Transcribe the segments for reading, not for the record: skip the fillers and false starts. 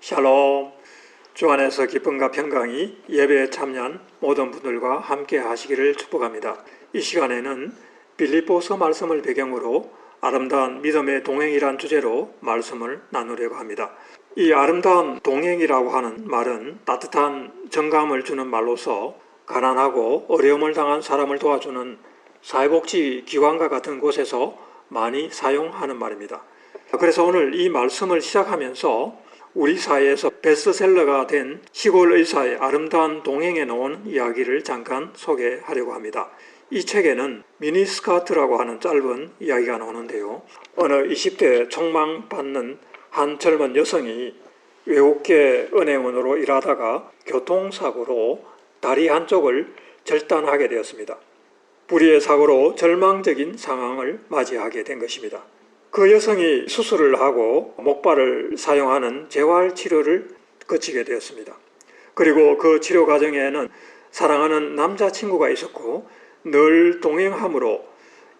샬롬. 주 안에서 기쁨과 평강이 예배에 참여한 모든 분들과 함께 하시기를 축복합니다. 이 시간에는 빌립보서 말씀을 배경으로 아름다운 믿음의 동행이란 주제로 말씀을 나누려고 합니다. 이 아름다운 동행이라고 하는 말은 따뜻한 정감을 주는 말로서 가난하고 어려움을 당한 사람을 도와주는 사회복지 기관과 같은 곳에서 많이 사용하는 말입니다. 그래서 오늘 이 말씀을 시작하면서 우리 사회에서 베스트셀러가 된 시골 의사의 아름다운 동행에 나온 이야기를 잠깐 소개하려고 합니다. 이 책에는 미니스커트라고 하는 짧은 이야기가 나오는데요. 어느 20대 촉망받는 한 젊은 여성이 외국계 은행원으로 일하다가 교통사고로 다리 한쪽을 절단하게 되었습니다. 불의의 사고로 절망적인 상황을 맞이하게 된 것입니다. 그 여성이 수술을 하고 목발을 사용하는 재활치료를 거치게 되었습니다. 그리고 그 치료 과정에는 사랑하는 남자친구가 있었고 늘 동행함으로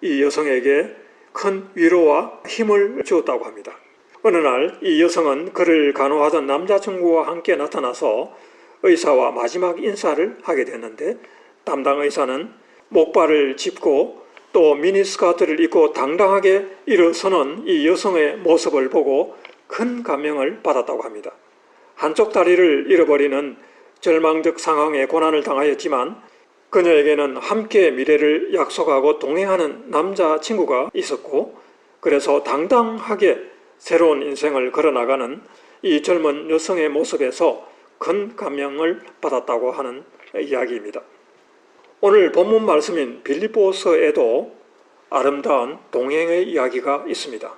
이 여성에게 큰 위로와 힘을 주었다고 합니다. 어느 날 이 여성은 그를 간호하던 남자친구와 함께 나타나서 의사와 마지막 인사를 하게 됐는데, 담당 의사는 목발을 짚고 또 미니스커트를 입고 당당하게 일어서는 이 여성의 모습을 보고 큰 감명을 받았다고 합니다. 한쪽 다리를 잃어버리는 절망적 상황에 고난을 당하였지만 그녀에게는 함께 미래를 약속하고 동행하는 남자친구가 있었고, 그래서 당당하게 새로운 인생을 걸어나가는 이 젊은 여성의 모습에서 큰 감명을 받았다고 하는 이야기입니다. 오늘 본문 말씀인 빌립보서에도 아름다운 동행의 이야기가 있습니다.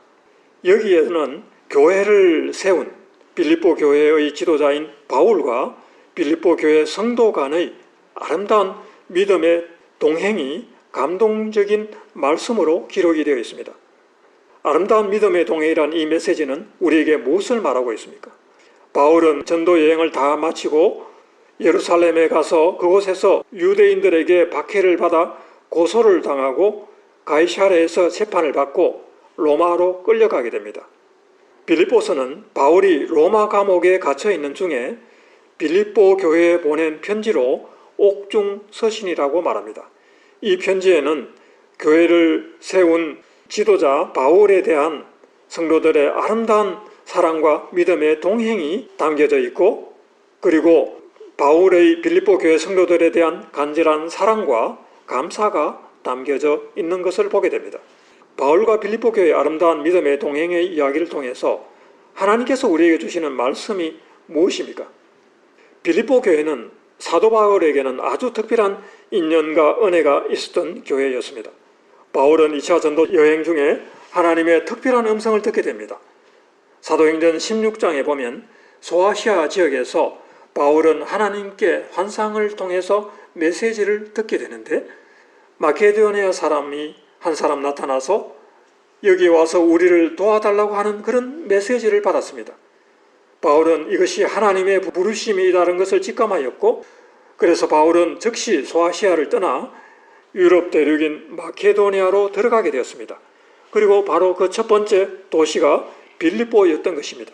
여기에는 교회를 세운 빌립보 교회의 지도자인 바울과 빌립보 교회 성도 간의 아름다운 믿음의 동행이 감동적인 말씀으로 기록이 되어 있습니다. 아름다운 믿음의 동행이란 이 메시지는 우리에게 무엇을 말하고 있습니까? 바울은 전도 여행을 다 마치고 예루살렘에 가서 그곳에서 유대인들에게 박해를 받아 고소를 당하고 가이사랴에서 재판을 받고 로마로 끌려가게 됩니다. 빌립보서는 바울이 로마 감옥에 갇혀 있는 중에 빌립보 교회에 보낸 편지로 옥중서신이라고 말합니다. 이 편지에는 교회를 세운 지도자 바울에 대한 성도들의 아름다운 사랑과 믿음의 동행이 담겨져 있고, 그리고 바울의 빌립보 교회 성도들에 대한 간절한 사랑과 감사가 담겨져 있는 것을 보게 됩니다. 바울과 빌립보 교회의 아름다운 믿음의 동행의 이야기를 통해서 하나님께서 우리에게 주시는 말씀이 무엇입니까? 빌립보 교회는 사도 바울에게는 아주 특별한 인연과 은혜가 있었던 교회였습니다. 바울은 2차 전도 여행 중에 하나님의 특별한 음성을 듣게 됩니다. 사도행전 16장에 보면 소아시아 지역에서 바울은 하나님께 환상을 통해서 메시지를 듣게 되는데, 마케도니아 사람이 한 사람 나타나서 여기 와서 우리를 도와달라고 하는 그런 메시지를 받았습니다. 바울은 이것이 하나님의 부르심이라는 것을 직감하였고, 그래서 바울은 즉시 소아시아를 떠나 유럽 대륙인 마케도니아로 들어가게 되었습니다. 그리고 바로 그 첫 번째 도시가 빌립보였던 것입니다.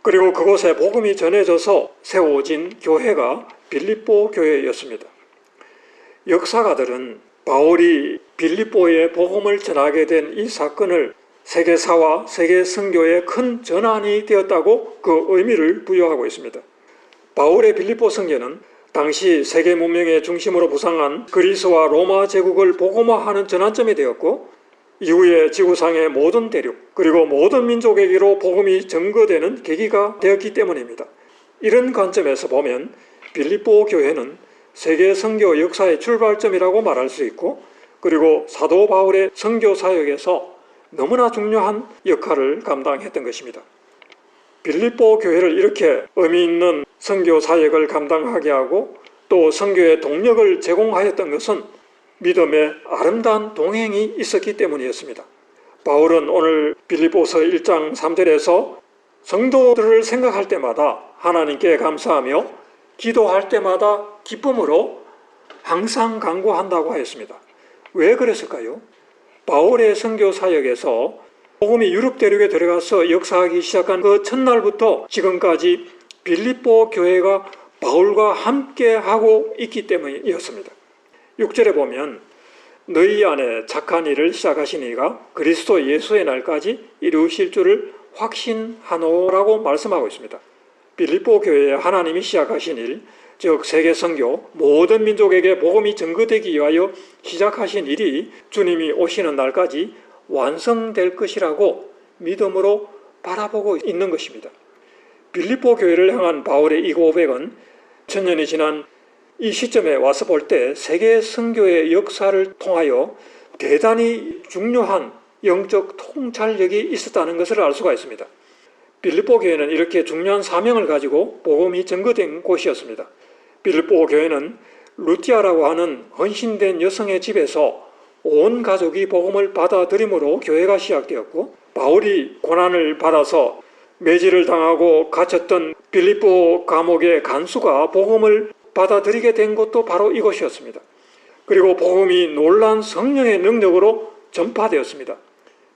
그리고 그곳에 복음이 전해져서 세워진 교회가 빌립보 교회였습니다. 역사가들은 바울이 빌립보에 복음을 전하게 된 이 사건을 세계사와 세계 선교의 큰 전환이 되었다고 그 의미를 부여하고 있습니다. 바울의 빌립보 선교는 당시 세계 문명의 중심으로 부상한 그리스와 로마 제국을 복음화하는 전환점이 되었고, 이후에 지구상의 모든 대륙 그리고 모든 민족에게로 복음이 전거되는 계기가 되었기 때문입니다. 이런 관점에서 보면 빌립보 교회는 세계 선교 역사의 출발점이라고 말할 수 있고, 그리고 사도 바울의 선교 사역에서 너무나 중요한 역할을 감당했던 것입니다. 빌립보 교회를 이렇게 의미 있는 선교 사역을 감당하게 하고 또 선교의 동력을 제공하였던 것은 믿음의 아름다운 동행이 있었기 때문이었습니다. 바울은 오늘 빌립보서 1장 3절에서 성도들을 생각할 때마다 하나님께 감사하며 기도할 때마다 기쁨으로 항상 간구한다고 하였습니다. 왜 그랬을까요? 바울의 선교 사역에서 복음이 유럽 대륙에 들어가서 역사하기 시작한 그 첫날부터 지금까지 빌립보 교회가 바울과 함께 하고 있기 때문이었습니다. 6절에 보면 너희 안에 착한 일을 시작하신 이가 그리스도 예수의 날까지 이루실 줄을 확신하노라고 말씀하고 있습니다. 빌립보 교회에 하나님이 시작하신 일, 즉 세계 선교, 모든 민족에게 복음이 전거되기 위하여 시작하신 일이 주님이 오시는 날까지 완성될 것이라고 믿음으로 바라보고 있는 것입니다. 빌립보 교회를 향한 바울의 이 고백은 천년이 지난 이 시점에 와서 볼 때 세계 선교의 역사를 통하여 대단히 중요한 영적 통찰력이 있었다는 것을 알 수가 있습니다. 빌립보 교회는 이렇게 중요한 사명을 가지고 복음이 전거된 곳이었습니다. 빌립보 교회는 루디아라고 하는 헌신된 여성의 집에서 온 가족이 복음을 받아들임으로 교회가 시작되었고, 바울이 고난을 받아서 매질을 당하고 갇혔던 빌립보 감옥의 간수가 복음을 받아들이게 된 것도 바로 이것이었습니다. 그리고 복음이 놀라운 성령의 능력으로 전파되었습니다.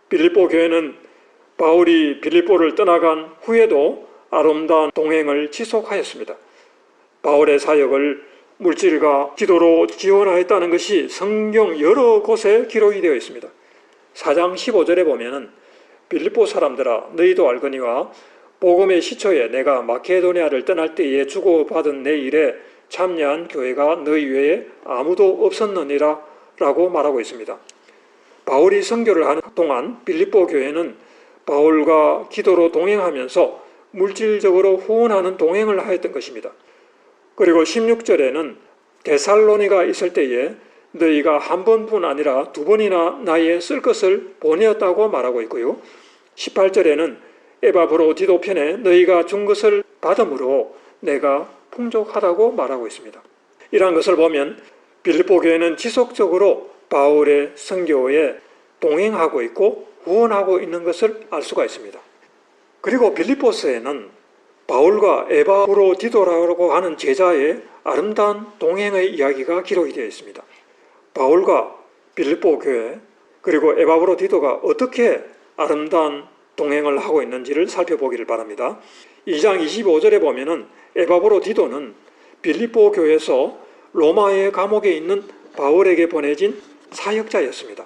빌립보 교회는 바울이 빌립보를 떠나간 후에도 아름다운 동행을 지속하였습니다. 바울의 사역을 물질과 기도로 지원하였다는 것이 성경 여러 곳에 기록이 되어 있습니다. 4장 15절에 보면 빌립보 사람들아 너희도 알거니와 복음의 시초에 내가 마케도니아를 떠날 때에 주고받은 내 일에 참여한 교회가 너희 외에 아무도 없었느니라 라고 말하고 있습니다. 바울이 선교를 하는 동안 빌립보 교회는 바울과 기도로 동행하면서 물질적으로 후원하는 동행을 하였던 것입니다. 그리고 16절에는 데살로니가 있을 때에 너희가 한 번뿐 아니라 두 번이나 나에 쓸 것을 보내었다고 말하고 있고요. 18절에는 에바브로디도 편에 너희가 준 것을 받음으로 내가 풍족하다고 말하고 있습니다. 이러한 것을 보면 빌립보 교회는 지속적으로 바울의 선교에 동행하고 있고 후원하고 있는 것을 알 수가 있습니다. 그리고 빌립보서에는 바울과 에바브로디도라고 하는 제자의 아름다운 동행의 이야기가 기록이 되어 있습니다. 바울과 빌립보 교회 그리고 에바브로디도가 어떻게 아름다운 동행을 하고 있는지를 살펴보기를 바랍니다. 2장 25절에 보면은 에바브로디도는 빌립보 교회에서 로마의 감옥에 있는 바울에게 보내진 사역자였습니다.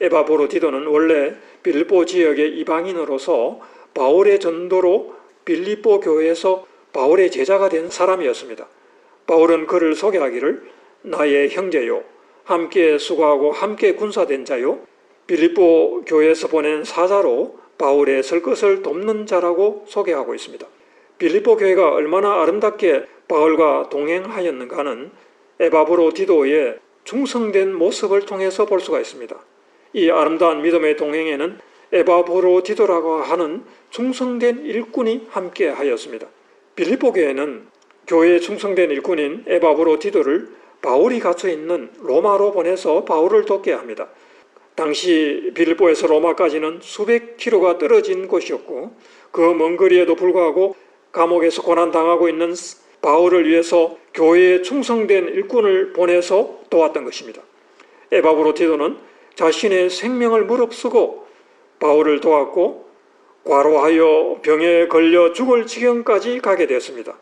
에바브로디도는 원래 빌립보 지역의 이방인으로서 바울의 전도로 빌립보 교회에서 바울의 제자가 된 사람이었습니다. 바울은 그를 소개하기를 나의 형제요, 함께 수고하고 함께 군사된 자요, 빌립보 교회에서 보낸 사자로 바울의 설 것을 돕는 자라고 소개하고 있습니다. 빌립보 교회가 얼마나 아름답게 바울과 동행하였는가는 에바브로디도의 충성된 모습을 통해서 볼 수가 있습니다. 이 아름다운 믿음의 동행에는 에바브로디도라고 하는 충성된 일꾼이 함께 하였습니다. 빌립보 교회는 교회에 충성된 일꾼인 에바브로디도를 바울이 갇혀 있는 로마로 보내서 바울을 돕게 합니다. 당시 빌립보에서 로마까지는 수백 킬로가 떨어진 곳이었고 그 먼 거리에도 불구하고 감옥에서 고난당하고 있는 바울을 위해서 교회에 충성된 일꾼을 보내서 도왔던 것입니다. 에바브로디도는 자신의 생명을 무릅쓰고 바울을 도왔고 과로하여 병에 걸려 죽을 지경까지 가게 되었습니다.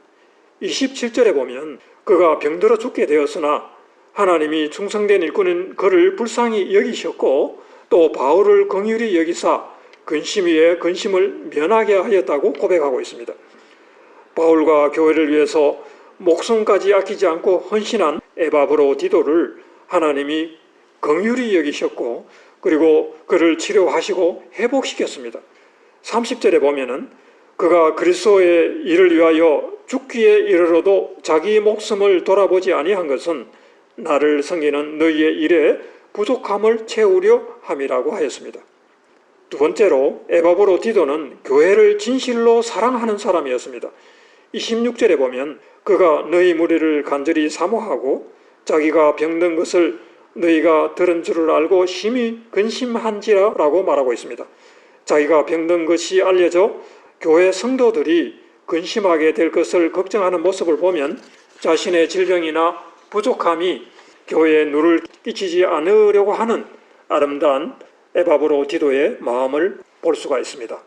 27절에 보면 그가 병들어 죽게 되었으나 하나님이 충성된 일꾼인 그를 불쌍히 여기셨고 또 바울을 긍휼히 여기사 근심 위에 근심을 면하게 하였다고 고백하고 있습니다. 바울과 교회를 위해서 목숨까지 아끼지 않고 헌신한 에바브로디도를 하나님이 긍휼히 여기셨고 그리고 그를 치료하시고 회복시켰습니다. 30절에 보면은 그가 그리스도의 일을 위하여 죽기에 이르러도 자기 목숨을 돌아보지 아니한 것은 나를 섬기는 너희의 일에 부족함을 채우려 함이라고 하였습니다. 두 번째로 에바브로디도는 교회를 진실로 사랑하는 사람이었습니다. 26절에 보면 그가 너희 무리를 간절히 사모하고 자기가 병든 것을 너희가 들은 줄을 알고 심히 근심한지라 라고 말하고 있습니다. 자기가 병든 것이 알려져 교회 성도들이 근심하게 될 것을 걱정하는 모습을 보면 자신의 질병이나 부족함이 교회에 누를 끼치지 않으려고 하는 아름다운 에바브로디도의 마음을 볼 수가 있습니다.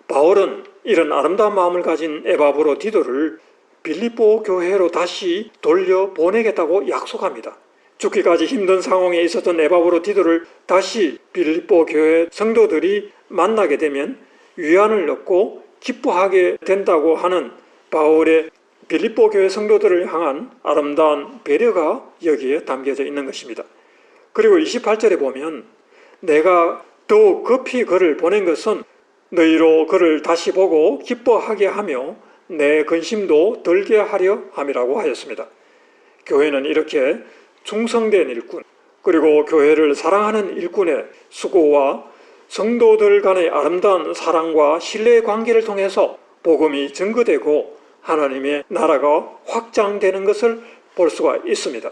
바울은 이런 아름다운 마음을 가진 에바브로디도를 빌립보 교회로 다시 돌려보내겠다고 약속합니다. 죽기까지 힘든 상황에 있었던 에바브로디도를 다시 빌립보 교회 성도들이 만나게 되면 위안을 얻고 기뻐하게 된다고 하는 바울의 빌립보 교회 성도들을 향한 아름다운 배려가 여기에 담겨져 있는 것입니다. 그리고 28절에 보면 내가 더욱 급히 그를 보낸 것은 너희로 그를 다시 보고 기뻐하게 하며 내 근심도 덜게 하려 함이라고 하였습니다. 교회는 이렇게 충성된 일꾼, 그리고 교회를 사랑하는 일꾼의 수고와 성도들 간의 아름다운 사랑과 신뢰의 관계를 통해서 복음이 증거되고 하나님의 나라가 확장되는 것을 볼 수가 있습니다.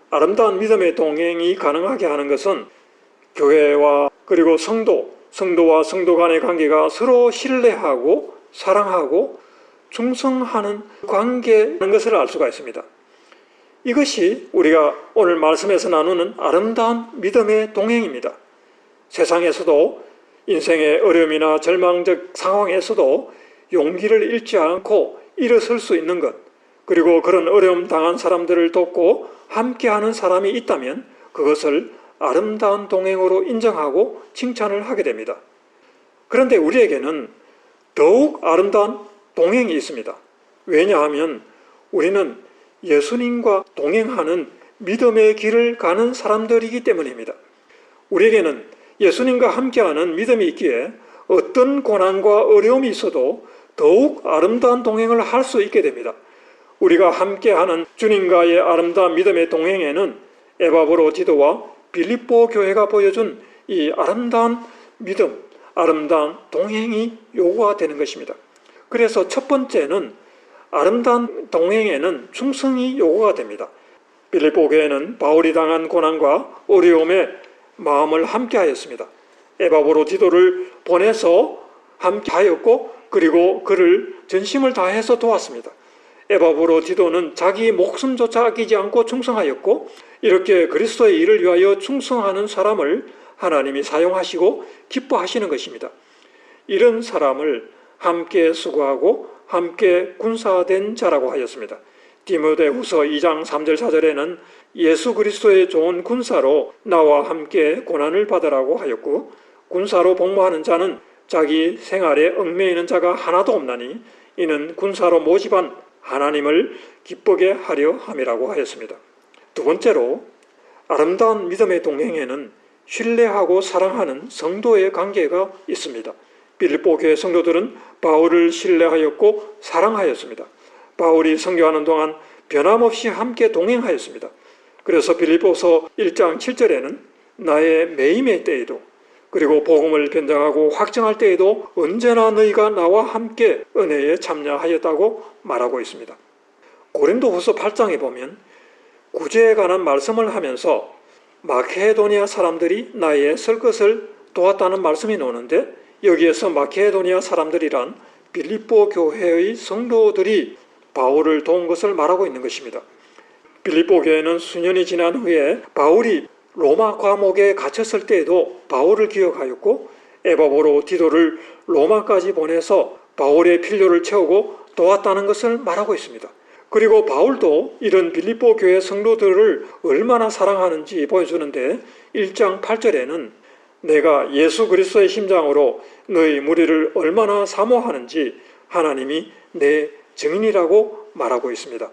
아름다운 믿음의 동행이 가능하게 하는 것은 교회와 그리고 성도와 성도 간의 관계가 서로 신뢰하고 사랑하고 충성하는 관계라는 것을 알 수가 있습니다. 이것이 우리가 오늘 말씀에서 나누는 아름다운 믿음의 동행입니다. 세상에서도 인생의 어려움이나 절망적 상황에서도 용기를 잃지 않고 일어설 수 있는 것, 그리고 그런 어려움 당한 사람들을 돕고 함께하는 사람이 있다면 그것을 아름다운 동행으로 인정하고 칭찬을 하게 됩니다. 그런데 우리에게는 더욱 아름다운 동행이 있습니다. 왜냐하면 우리는 예수님과 동행하는 믿음의 길을 가는 사람들이기 때문입니다. 우리에게는 예수님과 함께하는 믿음이 있기에 어떤 고난과 어려움이 있어도 더욱 아름다운 동행을 할 수 있게 됩니다. 우리가 함께하는 주님과의 아름다운 믿음의 동행에는 에바브로디도와 빌립보 교회가 보여준 이 아름다운 믿음, 아름다운 동행이 요구가 되는 것입니다. 그래서 첫 번째는 아름다운 동행에는 충성이 요구가 됩니다. 빌립보 교회는 바울이 당한 고난과 어려움에 마음을 함께하였습니다. 에바브로디도를 보내서 함께하였고 그리고 그를 전심을 다해서 도왔습니다. 에바브로디도는 자기 목숨조차 아끼지 않고 충성하였고 이렇게 그리스도의 일을 위하여 충성하는 사람을 하나님이 사용하시고 기뻐하시는 것입니다. 이런 사람을 함께 수고하고 함께 군사된 자라고 하였습니다. 디모데후서 2장 3절 4절에는 예수 그리스도의 좋은 군사로 나와 함께 고난을 받으라고 하였고 군사로 복무하는 자는 자기 생활에 얽매이는 자가 하나도 없나니 이는 군사로 모집한 하나님을 기쁘게 하려 함이라고 하였습니다. 두 번째로 아름다운 믿음의 동행에는 신뢰하고 사랑하는 성도의 관계가 있습니다. 빌립보 교회 성도들은 바울을 신뢰하였고 사랑하였습니다. 바울이 선교하는 동안 변함없이 함께 동행하였습니다. 그래서 빌립보서 1장 7절에는 나의 매임의 때에도 그리고 복음을 변장하고 확정할 때에도 언제나 너희가 나와 함께 은혜에 참여하였다고 말하고 있습니다. 고린도후서 8장에 보면 구제에 관한 말씀을 하면서 마케도니아 사람들이 나의 설 것을 도왔다는 말씀이 나오는데 여기에서 마케도니아 사람들이란 빌립보 교회의 성도들이 바울을 도운 것을 말하고 있는 것입니다. 빌립보 교회는 수년이 지난 후에 바울이 로마 감옥에 갇혔을 때에도 바울을 기억하였고 에바브로디도를 로마까지 보내서 바울의 필요를 채우고 도왔다는 것을 말하고 있습니다. 그리고 바울도 이런 빌립보 교회 성도들을 얼마나 사랑하는지 보여주는데 1장 8절에는 내가 예수 그리스도의 심장으로 너희 무리를 얼마나 사모하는지 하나님이 내 증인이라고 말하고 있습니다.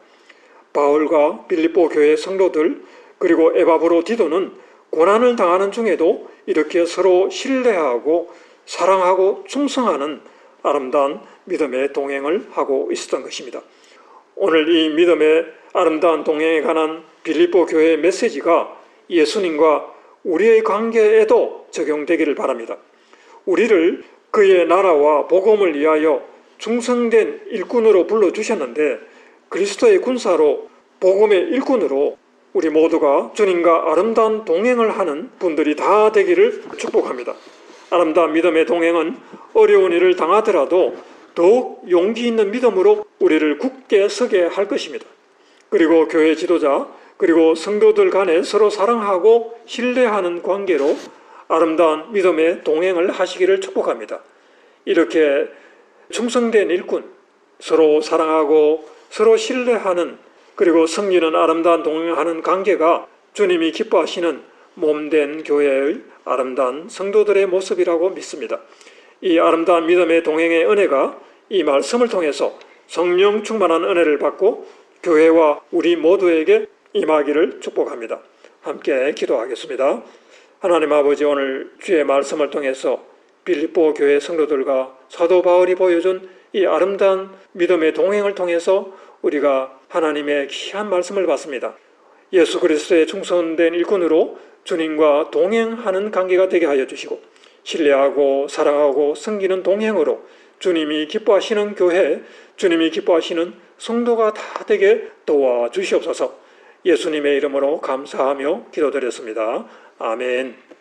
바울과 빌립보 교회 성도들 그리고 에바브로디도는 고난을 당하는 중에도 이렇게 서로 신뢰하고 사랑하고 충성하는 아름다운 믿음의 동행을 하고 있었던 것입니다. 오늘 이 믿음의 아름다운 동행에 관한 빌립보 교회의 메시지가 예수님과 우리의 관계에도 적용되기를 바랍니다. 우리를 그의 나라와 복음을 위하여 충성된 일꾼으로 불러주셨는데 그리스도의 군사로 복음의 일꾼으로 우리 모두가 주님과 아름다운 동행을 하는 분들이 다 되기를 축복합니다. 아름다운 믿음의 동행은 어려운 일을 당하더라도 더욱 용기 있는 믿음으로 우리를 굳게 서게 할 것입니다. 그리고 교회 지도자 그리고 성도들 간에 서로 사랑하고 신뢰하는 관계로 아름다운 믿음의 동행을 하시기를 축복합니다. 이렇게 충성된 일꾼, 서로 사랑하고 서로 신뢰하는, 그리고 섬기는 아름다운 동행하는 관계가 주님이 기뻐하시는 몸된 교회의 아름다운 성도들의 모습이라고 믿습니다. 이 아름다운 믿음의 동행의 은혜가 이 말씀을 통해서 성령 충만한 은혜를 받고 교회와 우리 모두에게 임하기를 축복합니다. 함께 기도하겠습니다. 하나님 아버지, 오늘 주의 말씀을 통해서 빌립보 교회 성도들과 사도 바울이 보여준 이 아름다운 믿음의 동행을 통해서 우리가 하나님의 귀한 말씀을 받습니다. 예수 그리스도의 충성된 일꾼으로 주님과 동행하는 관계가 되게 하여 주시고, 신뢰하고 사랑하고 섬기는 동행으로 주님이 기뻐하시는 교회, 주님이 기뻐하시는 성도가 다 되게 도와주시옵소서. 예수님의 이름으로 감사하며 기도드렸습니다. 아멘.